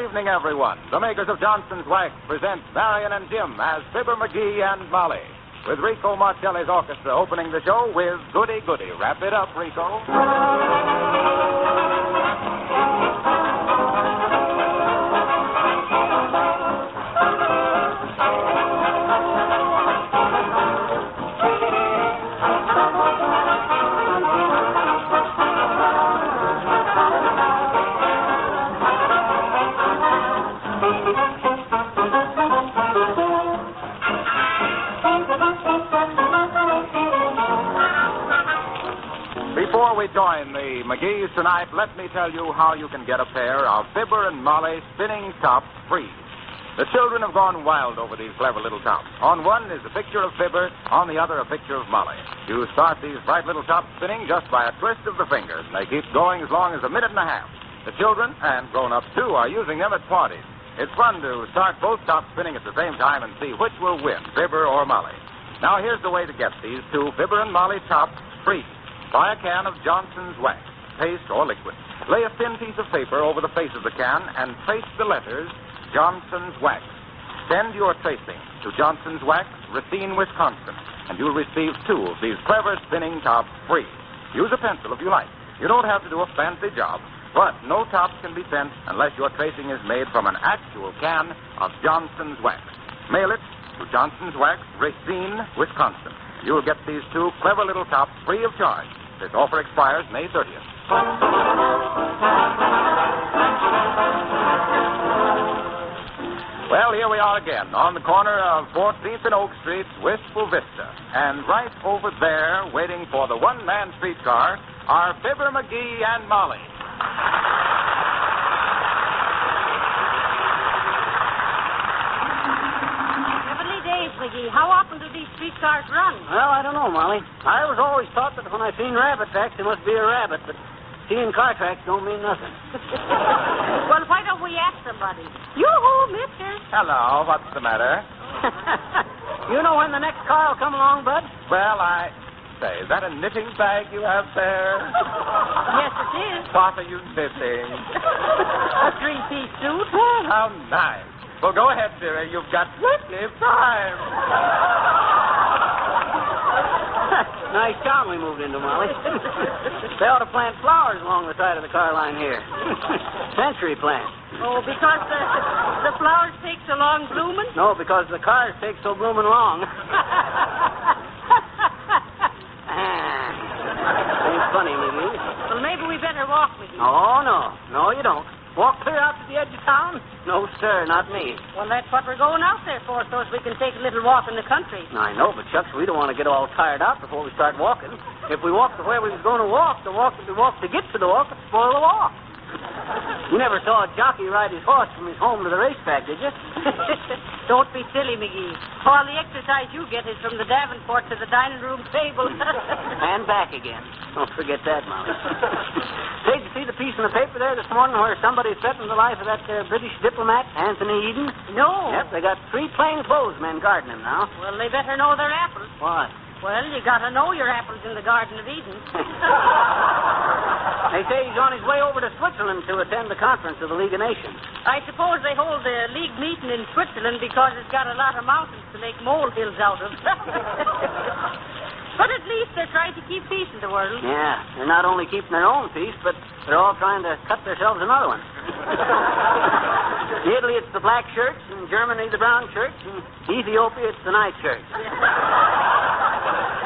evening, everyone. The makers of Johnson's Wax present Marian and Jim as Fibber McGee and Molly, with Rico Marcelli's orchestra opening the show with Goody Goody. Wrap it up, Rico. Before we join the McGees tonight, let me tell you how you can get a pair of Fibber and Molly spinning tops free. The children have gone wild over these clever little tops. On one is a picture of Fibber, on the other a picture of Molly. You start these bright little tops spinning just by a twist of the fingers, and they keep going as long as a minute and a half. The children, and grown-ups too, are using them at parties. It's fun to start both tops spinning at the same time and see which will win, Fibber or Molly. Now here's the way to get these two Fibber and Molly tops free. Buy a can of Johnson's Wax, paste or liquid. Lay a thin piece of paper over the face of the can and trace the letters Johnson's Wax. Send your tracing to Johnson's Wax, Racine, Wisconsin, and you'll receive two of these clever spinning tops free. Use a pencil if you like. You don't have to do a fancy job, but no tops can be sent unless your tracing is made from an actual can of Johnson's Wax. Mail it to Johnson's Wax, Racine, Wisconsin. You'll get these two clever little tops free of charge. This offer expires May 30th. Well, here we are again, on the corner of 14th and Oak Streets, Wistful Vista. And right over there, waiting for the one-man streetcar, are Fibber McGee and Molly. McGee, how often do these streetcars run? Well, I don't know, Molly. I was always taught that when I seen rabbit tracks, there must be a rabbit, but seeing car tracks don't mean nothing. Well, why don't we ask somebody? Yoo-hoo, mister. Hello, what's the matter? You know when the next car will come along, Bud? Well, Say, is that a knitting bag you have there? Yes, it is. What are you knitting? A three-piece suit. Oh, how nice. Well, go ahead, dearie. You've got plenty of time. Nice town we moved into, Molly. They ought to plant flowers along the side of the car line here. Century plant. Oh, because the flowers take so long blooming? No, because the cars take so blooming long. Ain't funny, McGee. Well, maybe we better walk, McGee. Oh, no. No, you don't. Walk clear out to the edge of town? No, sir, not me. Well, that's what we're going out there for, so as we can take a little walk in the country. I know, but, Chucks, we don't want to get all tired out before we start walking. If we walk to where we was going to walk, the walk that we walked to get to the walk would spoil the walk. You never saw a jockey ride his horse from his home to the racetrack, did you? Don't be silly, McGee. All the exercise you get is from the Davenport to the dining room table. And back again. Don't forget that, Molly. Did you see the piece in the paper there this morning where somebody threatened the life of that British diplomat, Anthony Eden? No. Yep, they got 3 plainclothesmen guarding him now. Well, they better know their apples. What? Well, you gotta know your apples in the Garden of Eden. They say he's on his way over to Switzerland to attend the conference of the League of Nations. I suppose they hold the league meeting in Switzerland because it's got a lot of mountains to make molehills out of. But at least they're trying to keep peace in the world. Yeah, they're not only keeping their own peace, but they're all trying to cut themselves another one. In Italy, it's the black shirts. In Germany, the brown shirts. In Ethiopia, it's the night shirts.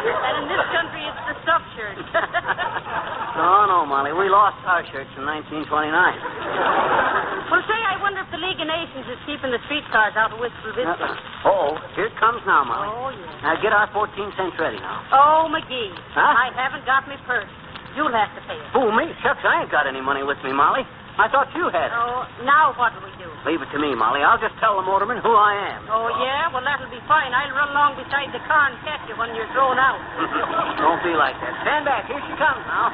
And in this country, it's the stuffed shirt. No, Molly. We lost our shirts in 1929. Well, say, I wonder if the League of Nations is keeping the streetcars out of Wistful Vista. Oh, here it comes now, Molly. Oh, yeah. Now, get our 14 cents ready now. Oh, McGee. Huh? I haven't got my purse. You'll have to pay it. Oh, me? Shucks, I ain't got any money with me, Molly. I thought you had it. Oh, now what'll we do? Leave it to me, Molly. I'll just tell the motorman who I am. Oh, yeah? Well, that'll be fine. I'll run along beside the car and catch you when you're thrown out. Don't be like that. Stand back. Here she comes now.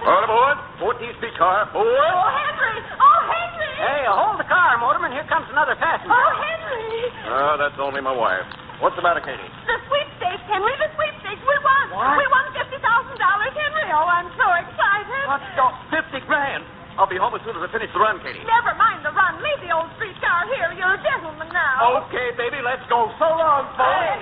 All aboard. 14th streetcar. Forward. Oh, Henry! Oh, Henry! Hey, hold the car, motorman. Here comes another passenger. Oh, Henry! Oh, that's only my wife. What's the matter, Katie? The sweepstakes, Henry, the sweepstakes. We won. What? We won $50,000, Henry. Oh, I'm so excited. What? I'll be home as soon as I finish the run, Katie. Never mind the run. Leave the old streetcar here. You're a gentleman now. Okay, baby, let's go. So long, folks.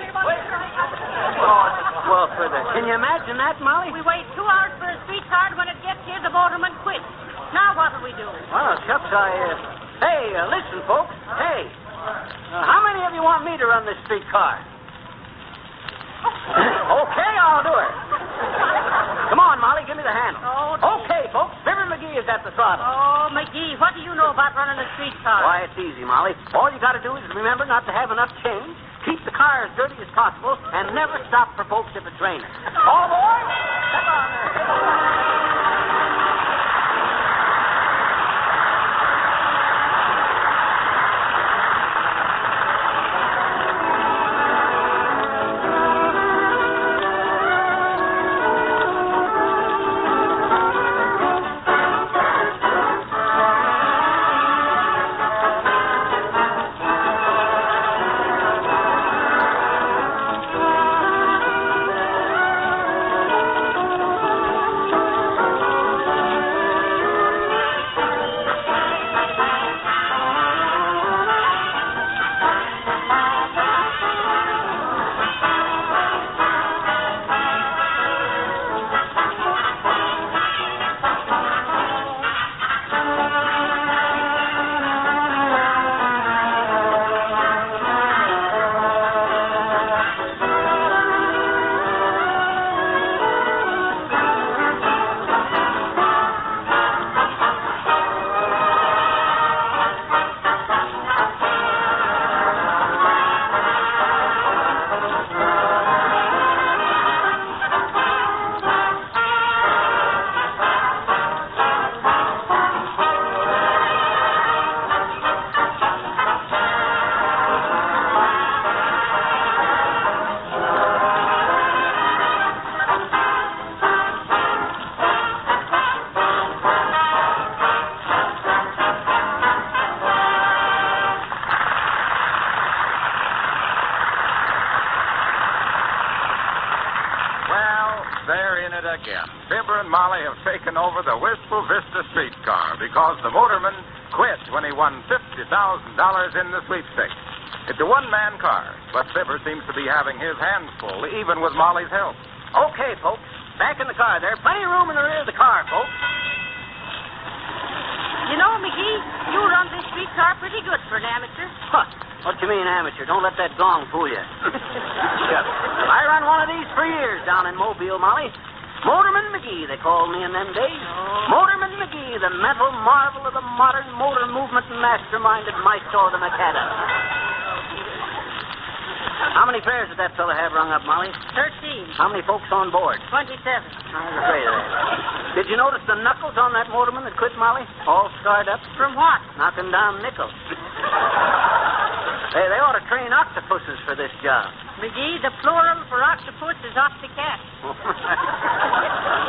Well, can you imagine that, Molly? We wait 2 hours for a streetcar. When it gets here, the motorman quits. Now what'll we do? Well, shucks, Hey, listen, folks. Hey, how many of you want me to run this streetcar? Okay, I'll do it. Come on, Molly, give me the handle. Oh, okay, folks, Fibber McGee is at the throttle. Oh, McGee, what do you know about running a streetcar? Why, it's easy, Molly. All you got to do is remember not to have enough change, keep the car as dirty as possible, and never stop for folks if it's raining. All aboard! Step on there. Again. Fibber and Molly have taken over the Wistful Vista streetcar because the motorman quit when he won $50,000 in the sweepstakes. It's a one-man car, but Fibber seems to be having his hands full, even with Molly's help. Okay, folks. Back in the car there. Plenty of room in the rear of the car, folks. You know, McGee, you run this streetcar pretty good for an amateur. Huh. What you mean, amateur? Don't let that gong fool you. I run one of these for years down in Mobile, Molly. Motorman McGee, they called me in them days. Motorman McGee, the mental marvel of the modern motor movement and masterminded maestro of the macadam. How many fares did that fella have rung up, Molly? 13. How many folks on board? 27. I was afraid of that. Did you notice the knuckles on that motorman that quit, Molly? All scarred up. From what? Knocking down nickels. Hey, they ought to train octopuses for this job. McGee, the plural for octopus is octocat.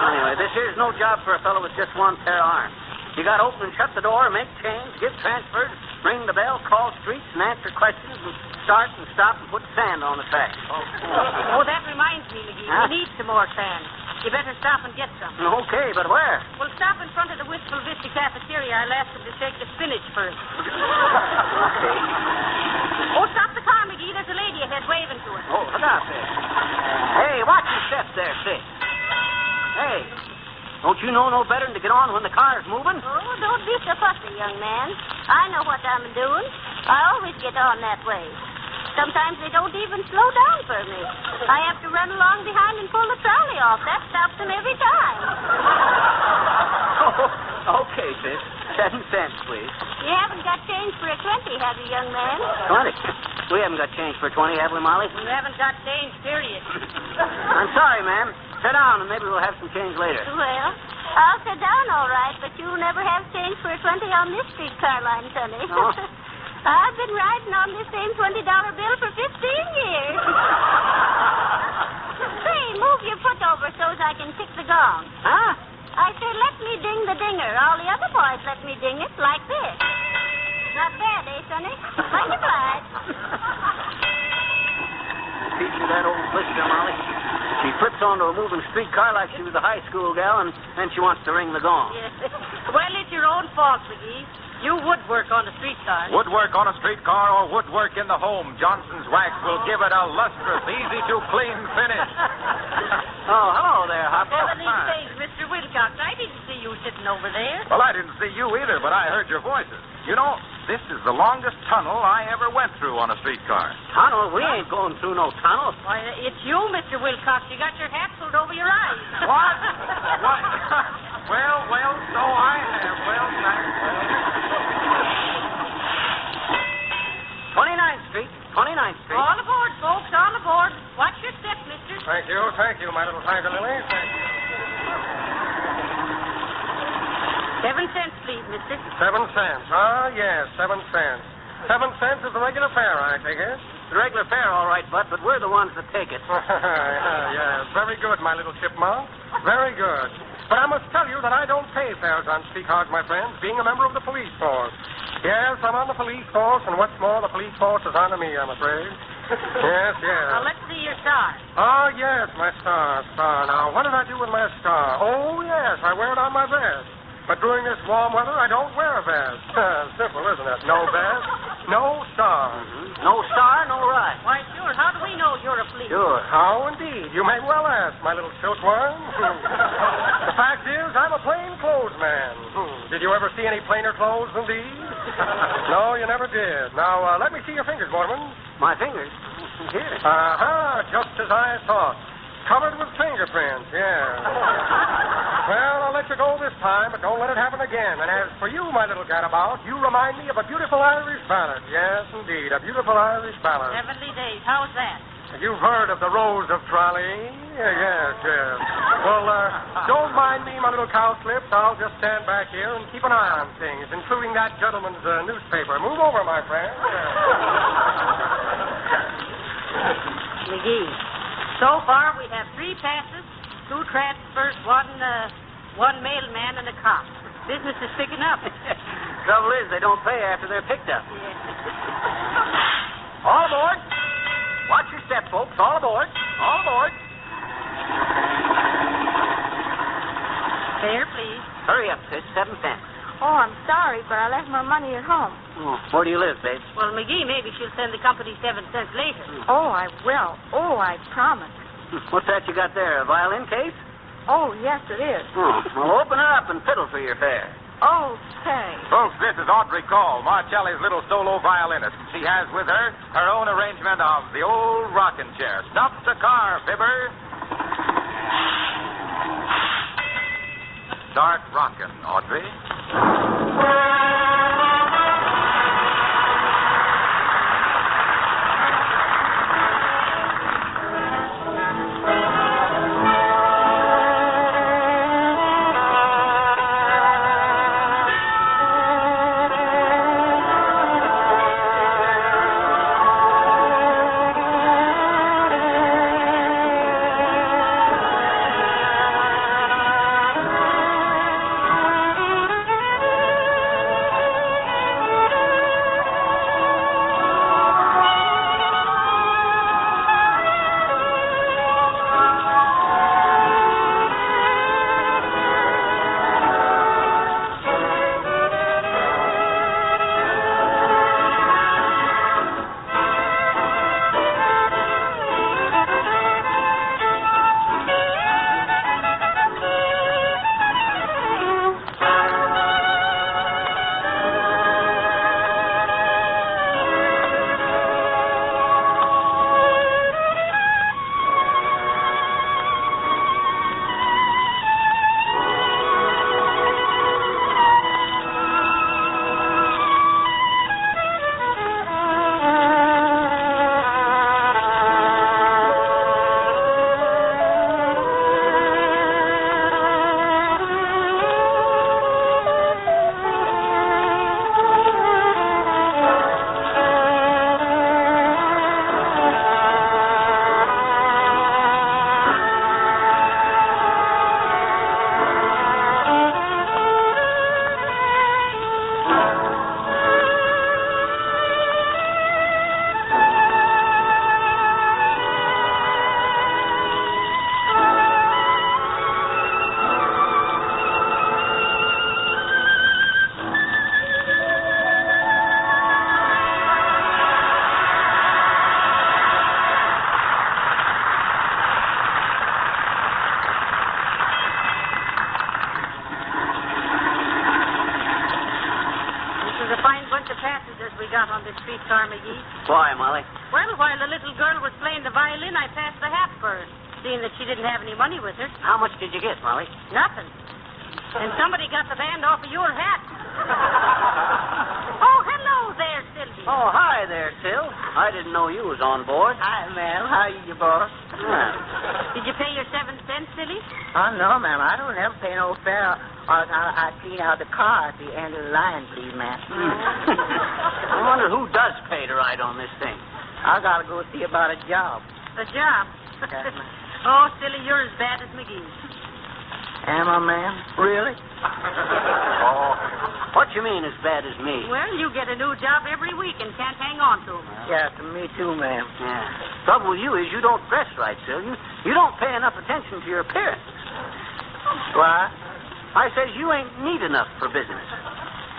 Anyway, this here's no job for a fellow with just one pair of arms. You got to open and shut the door, make change, give transfers, ring the bell, call streets, and answer questions, and start and stop and put sand on the track. Oh, that reminds me, McGee. Huh? We need some more sand. You better stop and get some. Okay, but where? Well, stop in front of the Wistful Vista cafeteria. I'll ask them to take the spinach first. Okay. Oh, stop the car, McGee. There's a lady ahead waving to us. Oh, look out there. Hey, watch your steps there, sis. Hey, don't you know no better than to get on when the car's moving? Oh, don't be so fussy, young man. I know what I'm doing. I always get on that way. Sometimes they don't even slow down for me. I have to run along behind and pull the trolley off. That stops them every time. Oh, okay, sis. 7 cents, please. You haven't got change for a 20, have you, young man? 20? We haven't got change for 20, have we, Molly? We haven't got change, period. I'm sorry, ma'am. Sit down, and maybe we'll have some change later. Well, I'll sit down all right, but you'll never have change for a 20 on this streetcar line, Sonny. Oh. I've been riding on this same $20 bill for 15 years. Say, move your foot over so I can kick the gong. Huh? I said, let me ding the dinger. All the other boys let me ding it like this. Not bad, eh, Sonny? Much obliged. Teach you that old blister, Molly. She flips onto a moving streetcar like she was a high school gal, and then she wants to ring the gong. Yes. Well, it's your your own fault, McGee. You would work on a streetcar. Woodwork on a streetcar or woodwork in the home, Johnson's Wax will give it a lustrous, easy-to-clean finish. Oh, hello there, Hopper. Heavenly sakes, Mr. Wilcox, I didn't see you sitting over there. Well, I didn't see you either, but I heard your voices. You know, this is the longest tunnel I ever went through on a streetcar. Tunnel? We ain't going through no tunnel. Why, it's you, Mr. Wilcox. You got your hat pulled over your eyes. What? What? Well, so I have. Well, thanks. 29th Street. 29th Street. All aboard, folks, all aboard. Watch your step, mister. Thank you, my little tiger lily. Thank you. 7 cents, please, mister. 7 cents. Ah, yes, 7 cents. 7 cents is the regular fare, I take it. The regular fare, all right, Bud, but we're the ones that take it. Yes, very good, my little chipmunk. Very good. But I must tell you that I don't pay fares on streetcars, my friends, being a member of the police force. Yes, I'm on the police force, and what's more, the police force is on to me, I'm afraid. Yes. Now, let's see your star. Oh, yes, my star. Now, what did I do with my star? Oh, yes, I wear it on my vest. But during this warm weather, I don't wear a vest. Simple, isn't it? No vest, no star. Mm-hmm. No star, no ride. Why, sure. How do we know you're a police? Sure. How indeed? You may well ask, my little silkworm. The fact is, I'm a plain clothes man. Did you ever see any plainer clothes than these? No, you never did. Now, let me see your fingers, Motorman. My fingers? Here. Just as I thought. Covered with fingerprints, yeah. Well, I'll let you go this time, but don't let it happen again. And as for you, my little gadabout, you remind me of a beautiful Irish ballad. Yes, indeed, a beautiful Irish ballad. Heavenly days. How's that? You've heard of the Rose of Tralee? Yes. Well, don't mind me, my little cowslips. I'll just stand back here and keep an eye on things, including that gentleman's newspaper. Move over, my friend. McGee. So far, we have 3 passes, 2 transfers, one mailman, and a cop. Business is picking up. Trouble is, they don't pay after they're picked up. Yeah. All aboard. Watch your step, folks. All aboard. All aboard. Fare, please. Hurry up, sis. 7 cents. Oh, I'm sorry, but I left my money at home. Oh, where do you live, babe? Well, McGee, maybe she'll send the company 7 cents later. Oh, I will. Oh, I promise. What's that you got there, a violin case? Oh, yes, it is. Oh, well, open her up and fiddle for your fare. Okay. Folks, this is Audrey Call, Marcelli's little solo violinist. She has with her her own arrangement of the old rocking chair. Stop the car, Fibber. Start rocking, Audrey. that we got on this streetcar, McGee. Why, Molly? Well, while the little girl was playing the violin, I passed the hat for her, seeing that she didn't have any money with her. How much did you get, Molly? Nothing. And somebody got the band off of your hat. Oh, hello there, Sylvie. Oh, hi there, Sil. I didn't know you was on board. Hi, ma'am. How are you, boss? Yeah. Did you pay your 7 cents, Silly? Oh, no, ma'am. I don't ever pay no fare. I clean out the car at the end of the line, please, ma'am. I wonder who does pay to ride on this thing. I gotta go see about a job. A job? Yes, ma'am. Oh, Silly, you're as bad as McGee. Am I, ma'am? Really? Oh. What you mean as bad as me? Well, you get a new job every week and can't hang on to 'em. Yeah, to me too, ma'am. Yeah. Trouble with you is you don't dress right, Sil. You don't pay enough attention to your appearance. Why? I says you ain't neat enough for business.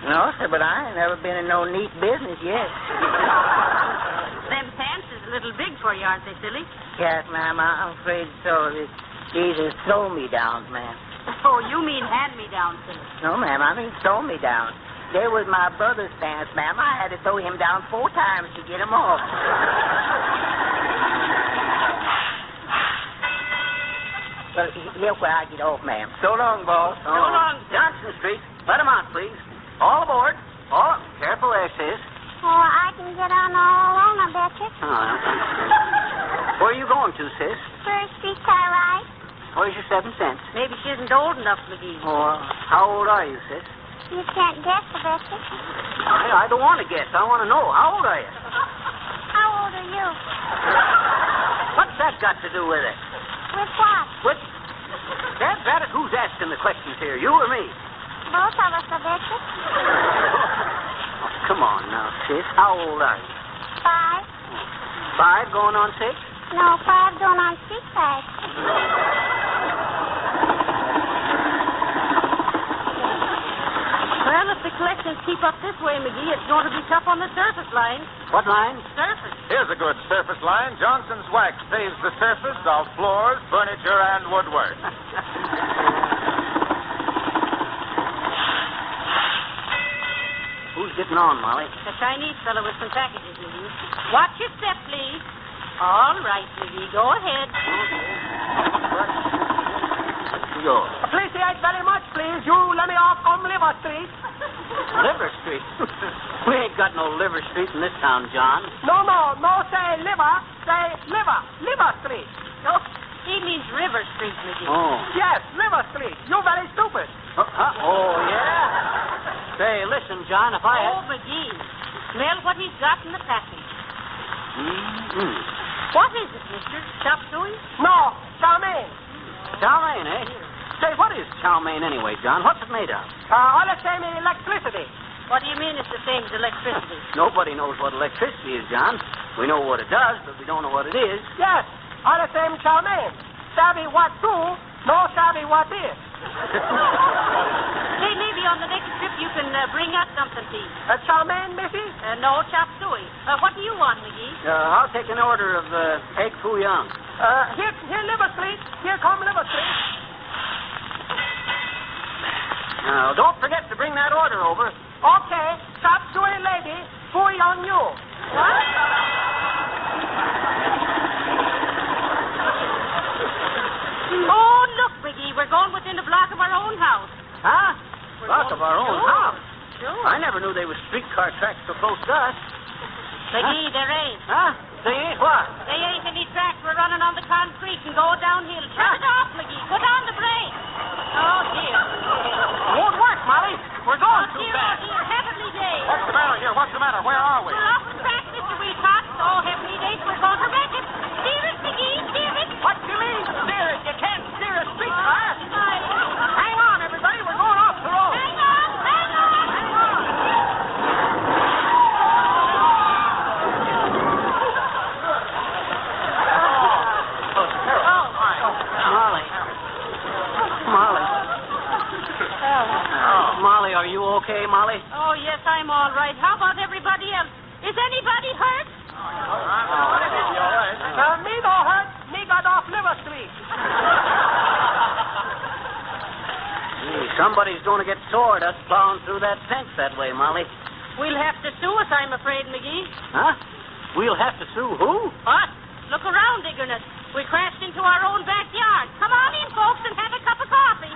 No, sir, but I ain't never been in no neat business yet. Them pants is a little big for you, aren't they, Silly? Yes, ma'am, I'm afraid so. These are throw-me-downs, ma'am. Oh, you mean hand-me-down, Silly. No, ma'am, I mean throw-me-downs. They was my brother's pants, ma'am. I had to throw him down 4 times to get him off. Well, here where I get off, ma'am. So long, boss. So long. Johnson Street. Let him out, please. All aboard. All careful there, sis. Oh, I can get on all alone, I bet you. Where are you going to, sis? For a streetcar ride. Where's your 7 cents? Maybe she isn't old enough, McGee. Oh, how old are you, sis? You can't guess, I bet you. I don't want to guess. I want to know. How old are you? How old are you? What's that got to do with it? With what? With... Dad, who's asking the questions here, you or me? Both of us, I bet you. Come on now, sis. How old are you? 5. 5 going on 6? No, 5 going on 6. Well, if the collections keep up this way, McGee, it's going to be tough on the surface line. What line? Surface. Here's a good surface line. Johnson's Wax saves the surface of floors, furniture, and woodwork. Who's getting on, Molly? The Chinese fellow with some packages, McGee. Watch your step, please. All right, McGee, go ahead. Go. Appreciate very much, please. You let me off on Liver Street. Liver Street? We ain't got no Liver Street in this town, John. No, say liver. Say Liver Street. No, he means River Street, McGee. Oh. Yes, Liver Street. You very stupid. Oh, yeah? Say, listen, John, if I had... Oh, McGee, smell what he's got in the package. Mm-hmm. What is it, mister? Chop suey? No, chow mein. Chow mein, eh? Say, what is chow mein anyway, John? What's it made of? All the same electricity. What do you mean it's the same as electricity? Nobody knows what electricity is, John. We know what it does, but we don't know what it is. Yes, all the same chow mein. Savvy what do, no savvy what is. Hey, maybe on the next trip you can bring us something to eat. Chow mein, missy? No, chop suey. What do you want, McGee? I'll take an order of egg foo young. Here, Liver Street. Here come Liver Street. Now, don't forget to bring that order over. Okay, chop suey lady, foo young you. What? Oh, look, McGee, we're going within a block of our own house. Huh? Block of our own house? Sure. I never knew there was streetcar tracks so close to us. McGee, there ain't. Huh? They ain't what? They ain't any tracks. We're running on the concrete and go downhill. Shut it off, McGee. Put on the brake. Oh, dear. It won't work, Molly. We're going Oh, too dear, fast. oh, dear. Heavenly days. What's the matter here? What's the matter? Where are we? We're off the track, Mr. Wilcox. Oh, heavenly days. We're going to wreck it. Steer it, McGee. Steer it. What do you mean, steer it? You can't steer a streetcar. My Lord. Hang on, everybody. We're going off the road. Hang on. Hang on. Hang on. Molly, are you okay, Molly? Oh, yes, I'm all right. How about everybody else? Is anybody hurt? Me no hurt. Me got off Liver Street. Somebody's going to get sore at us plowing through that fence that way, Molly. We'll have to sue us, I'm afraid, McGee. Huh? We'll have to sue who? Us. Look around, Diggerness. We crashed into our own backyard. Come on in, folks, and have a cup of coffee.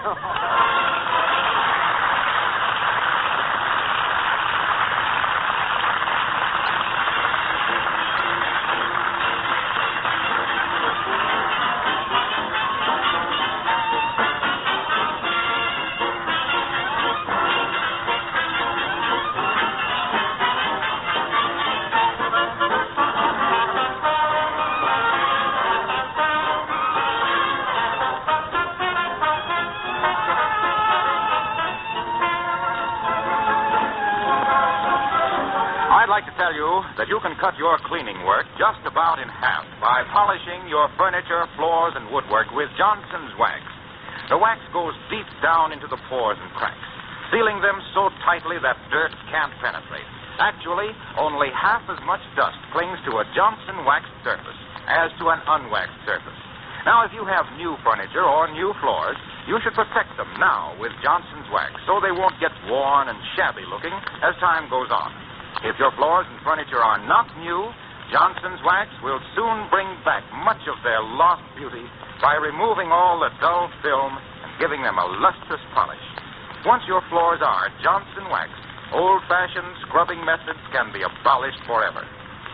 I'd like to tell you that you can cut your cleaning work just about in half by polishing your furniture, floors, and woodwork with Johnson's wax. The wax goes deep down into the pores and cracks, sealing them so tightly that dirt can't penetrate. Actually, only half as much dust clings to a Johnson waxed surface as to an unwaxed surface. Now, if you have new furniture or new floors, you should protect them now with Johnson's wax so they won't get worn and shabby looking as time goes on. If your floors and furniture are not new, Johnson's wax will soon bring back much of their lost beauty by removing all the dull film and giving them a lustrous polish. Once your floors are Johnson waxed, old-fashioned scrubbing methods can be abolished forever.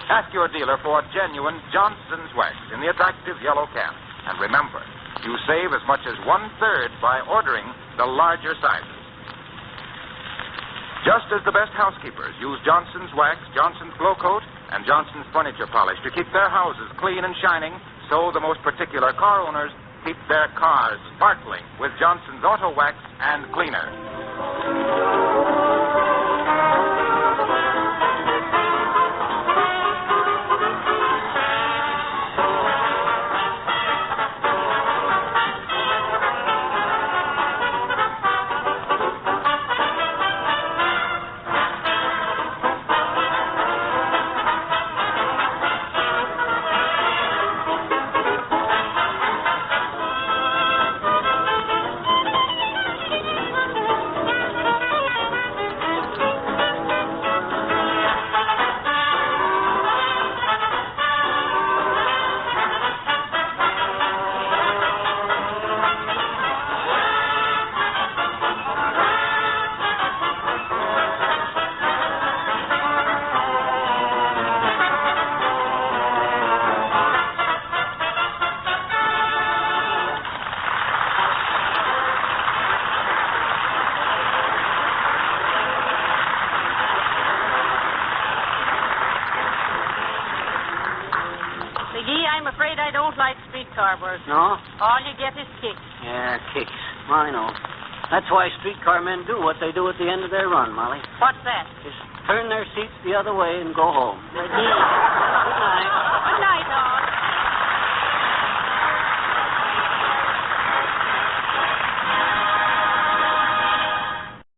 Ask your dealer for genuine Johnson's wax in the attractive yellow can. And remember, you save as much as 1/3 by ordering the larger sizes. Just as the best housekeepers use Johnson's wax, Johnson's Glow Coat, and Johnson's Furniture Polish to keep their houses clean and shining, so the most particular car owners keep their cars sparkling with Johnson's Auto Wax and Cleaner. McGee, I'm afraid I don't like streetcar work. No? All you get is kicks. Yeah, kicks. I know. That's why streetcar men do what they do at the end of their run, Molly. What's that? Just turn their seats the other way and go home. McGee. Good night.